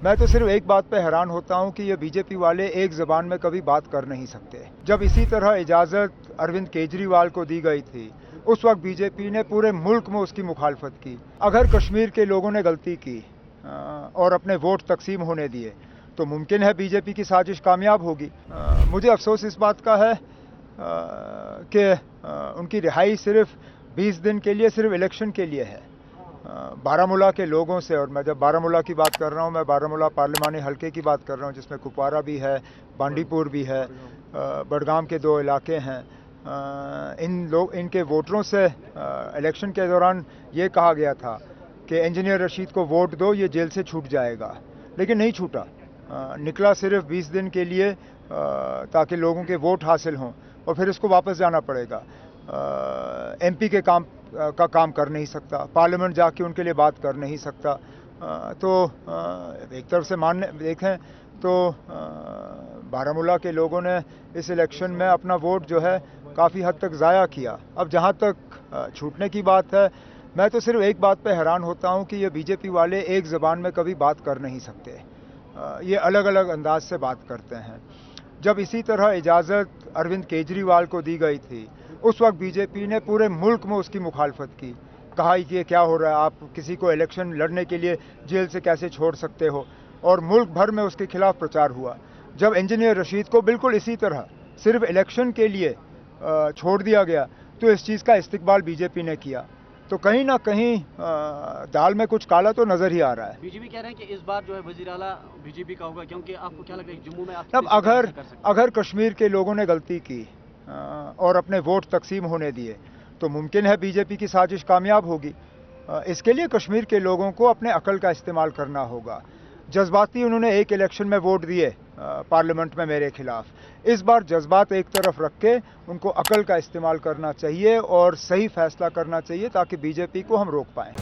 मैं तो सिर्फ एक बात पे हैरान होता हूं कि ये बीजेपी वाले एक ज़बान में कभी बात कर नहीं सकते। जब इसी तरह इजाज़त अरविंद केजरीवाल को दी गई थी, उस वक्त बीजेपी ने पूरे मुल्क में उसकी मुखालफत की। अगर कश्मीर के लोगों ने गलती की और अपने वोट तकसीम होने दिए, तो मुमकिन है बीजेपी की साजिश कामयाब होगी। मुझे अफसोस इस बात का है कि उनकी रिहाई सिर्फ 20 दिन के लिए, सिर्फ इलेक्शन के लिए है। बारामूला के लोगों से, और मैं जब बारामूला की बात कर रहा हूँ, मैं बारामूला पार्लिमानी हलके की बात कर रहा हूँ, जिसमें कुपवारा भी है, बांडीपुर भी है, बडगाम के 2 इलाके हैं। इनके वोटरों से इलेक्शन के दौरान ये कहा गया था कि इंजीनियर रशीद को वोट दो, ये जेल से छूट जाएगा, लेकिन नहीं छूटा। निकला सिर्फ 20 दिन के लिए ताकि लोगों के वोट हासिल हों, और फिर इसको वापस जाना पड़ेगा। एमपी के काम कर नहीं सकता, पार्लियामेंट जाके उनके लिए बात कर नहीं सकता। तो एक तरफ से देखें तो बारामूला के लोगों ने इस इलेक्शन में अपना वोट जो है काफ़ी हद तक ज़ाया किया। अब जहाँ तक छूटने की बात है, मैं तो सिर्फ एक बात पे हैरान होता हूँ कि ये बीजेपी वाले एक ज़बान में कभी बात कर नहीं सकते। ये अलग अलग अंदाज से बात करते हैं। जब इसी तरह इजाज़त अरविंद केजरीवाल को दी गई थी, उस वक्त बीजेपी ने पूरे मुल्क में उसकी मुखालफत की। कहा कि ये क्या हो रहा है, आप किसी को इलेक्शन लड़ने के लिए जेल से कैसे छोड़ सकते हो, और मुल्क भर में उसके खिलाफ प्रचार हुआ। जब इंजीनियर रशीद को बिल्कुल इसी तरह सिर्फ इलेक्शन के लिए छोड़ दिया गया, तो इस चीज़ का इस्तकबाल बीजेपी ने किया। तो कहीं ना कहीं दाल में कुछ काला तो नजर ही आ रहा है। बीजेपी कह रहे हैं कि इस बार जो है वजीर आला बीजेपी का होगा, क्योंकि आपको क्या लगता है जम्मू में आप अब अगर कश्मीर के लोगों ने गलती की और अपने वोट तकसीम होने दिए, तो मुमकिन है बीजेपी की साजिश कामयाब होगी। इसके लिए कश्मीर के लोगों को अपने अकल का इस्तेमाल करना होगा। जज्बाती उन्होंने एक इलेक्शन में वोट दिए पार्लियामेंट में मेरे खिलाफ। इस बार जज्बात एक तरफ रख के उनको अकल का इस्तेमाल करना चाहिए और सही फैसला करना चाहिए, ताकि बीजेपी को हम रोक पाएं।